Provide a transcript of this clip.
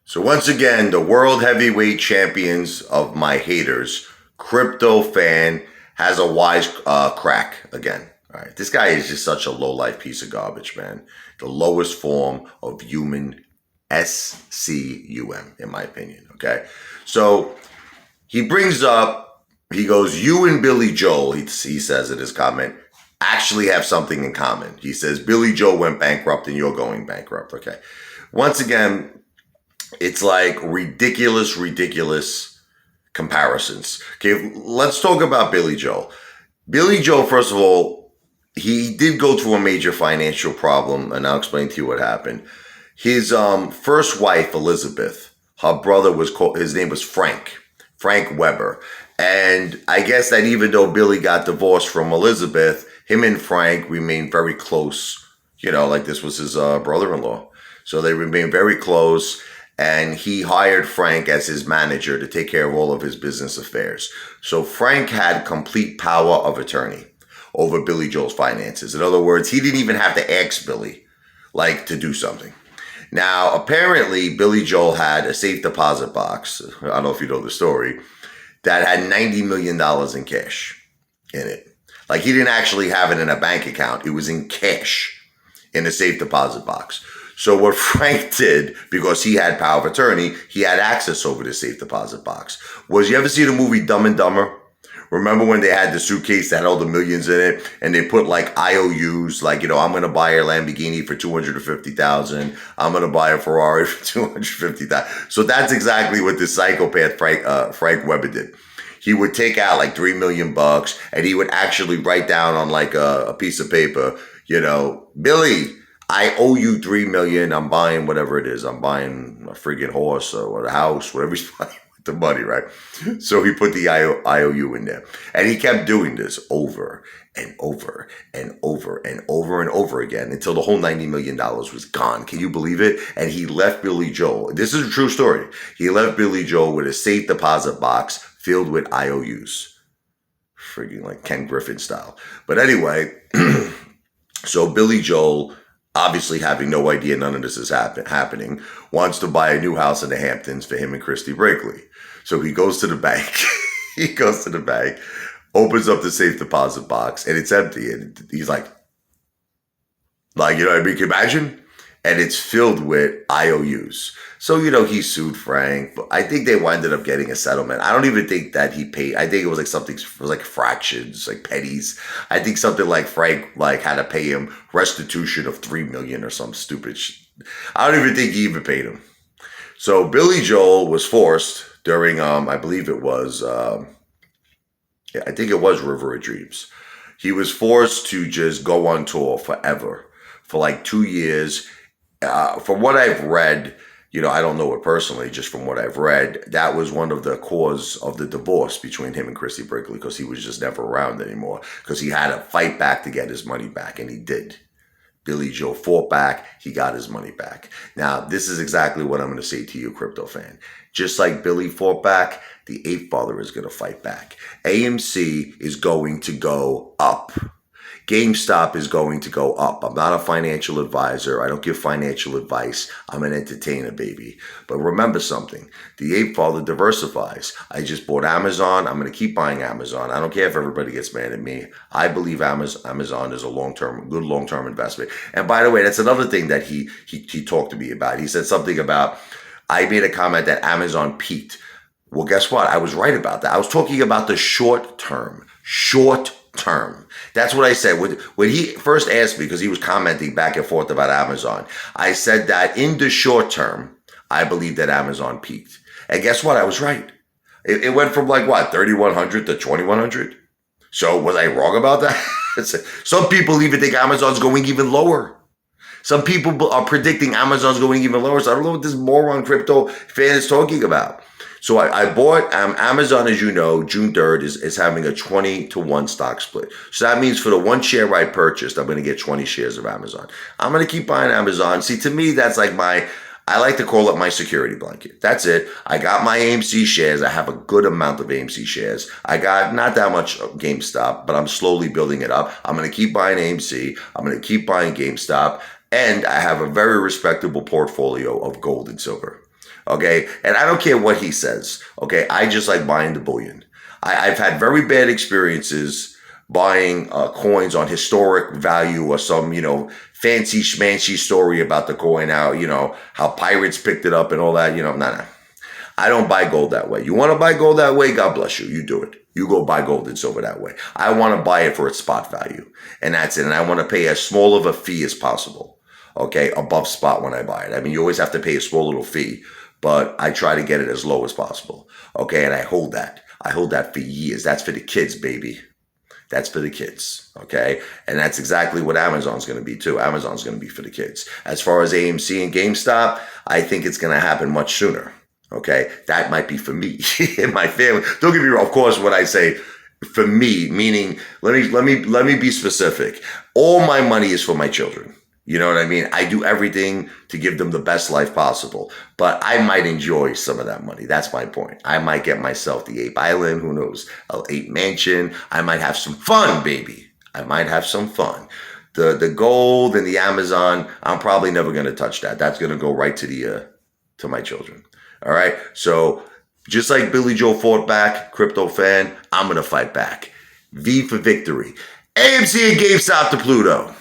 So once again, the world heavyweight champions of my haters, crypto fan, has a wise crack again. All right, this guy is just such a low life piece of garbage, man. The lowest form of human, SCUM, in my opinion. Okay, so he brings up, he goes, "You and Billy Joel," he says in his comment, "actually have something in common." He says Billy Joel went bankrupt and you're going bankrupt. Okay, once again, it's like ridiculous comparisons. Okay, let's talk about Billy Joel. Billy Joel, first of all, he did go through a major financial problem, and I'll explain to you what happened. His first wife, Elizabeth, her brother was called, his name was Frank Weber. And I guess that even though Billy got divorced from Elizabeth, him and Frank remained very close, like this was his brother-in-law. So they remained very close, and he hired Frank as his manager to take care of all of his business affairs. So Frank had complete power of attorney over Billy Joel's finances. In other words, he didn't even have to ask Billy, to do something. Now, apparently, Billy Joel had a safe deposit box, I don't know if you know the story, that had $90 million in cash in it. Like, he didn't actually have it in a bank account. It was in cash in a safe deposit box. So what Frank did, because he had power of attorney, he had access over the safe deposit box. You ever see the movie Dumb and Dumber? Remember when they had the suitcase that had all the millions in it, and they put IOUs, I'm going to buy a Lamborghini for $250,000. I'm going to buy a Ferrari for $250,000. So that's exactly what this psychopath Frank Weber did. He would take out $3 million, and he would actually write down on a piece of paper, Billy, I owe you $3 million. I'm buying whatever it is. I'm buying a friggin' horse or a house, whatever he's buying with the money, right? So he put the IOU in there. And he kept doing this over and over and over and over and over again until the whole $90 million was gone. Can you believe it? And he left Billy Joel. This is a true story. He left Billy Joel with a safe deposit box filled with IOUs. Friggin' like Ken Griffin style. But anyway, so Billy Joel, obviously having no idea none of this is happening, wants to buy a new house in the Hamptons for him and Christy Brinkley. So he goes to the bank. Opens up the safe deposit box, and it's empty. And he's like, can you imagine? And it's filled with IOUs. So, he sued Frank, but I think they ended up getting a settlement. I don't even think that he paid. I think it was something, it was fractions, pennies. I think something Frank had to pay him restitution of $3 million or some stupid shit. I don't even think he even paid him. So Billy Joel was forced during, I believe it was, I think it was River of Dreams. He was forced to just go on tour forever for 2 years. From what I've read, I don't know it personally, just from what I've read, that was one of the cause of the divorce between him and Christy Brinkley, because he was just never around anymore, because he had to fight back to get his money back, and he did. Billy Joel fought back, he got his money back. Now, this is exactly what I'm going to say to you, crypto fan. Just like Billy fought back, the Apefather is going to fight back. AMC is going to go up. GameStop is going to go up. I'm not a financial advisor. I don't give financial advice. I'm an entertainer, baby. But remember something. The Apefather diversifies. I just bought Amazon. I'm going to keep buying Amazon. I don't care if everybody gets mad at me. I believe Amazon is a good long-term investment. And by the way, that's another thing that he talked to me about. He said something about, I made a comment that Amazon peaked. Well, guess what? I was right about that. I was talking about the short term. That's what I said. When he first asked me, because he was commenting back and forth about Amazon, I said that in the short term, I believe that Amazon peaked. And guess what? I was right. It went from 3,100 to 2,100. So was I wrong about that? Some people even think Amazon's going even lower. Some people are predicting Amazon's going even lower. So I don't know what this moron crypto fan is talking about. So I bought Amazon, as you know, June 3rd is having a 20-to-1 stock split. So that means for the 1 share I purchased, I'm going to get 20 shares of Amazon. I'm going to keep buying Amazon. See, to me, that's I like to call it my security blanket. That's it. I got my AMC shares. I have a good amount of AMC shares. I got not that much GameStop, but I'm slowly building it up. I'm going to keep buying AMC. I'm going to keep buying GameStop. And I have a very respectable portfolio of gold and silver. Okay. And I don't care what he says. Okay. I just like buying the bullion. I've had very bad experiences buying coins on historic value or some, fancy schmancy story about the coin, how pirates picked it up and all that, nah. I don't buy gold that way. You want to buy gold that way? God bless you. You do it. You go buy gold and silver that way. I want to buy it for its spot value. And that's it. And I want to pay as small of a fee as possible. Okay. Above spot when I buy it. I mean, you always have to pay a small little fee, but I try to get it as low as possible. Okay. And I hold that. I hold that for years. That's for the kids, baby. That's for the kids, okay? And that's exactly what Amazon's going to be too. Amazon's going to be for the kids. As far as AMC and GameStop, I think it's going to happen much sooner, okay? That might be for me and my family. Don't get me wrong. Of course, when I say for me, meaning let me be specific. All my money is for my children. You know what I mean? I do everything to give them the best life possible, but I might enjoy some of that money. That's my point. I might get myself the Ape Island, who knows, an Ape Mansion. I might have some fun, baby. I might have some fun. The gold and the Amazon, I'm probably never going to touch that. That's going to go right to my children. All right. So just like Billy Joe fought back, crypto fan, I'm going to fight back. V for victory. AMC and GameStop to Pluto.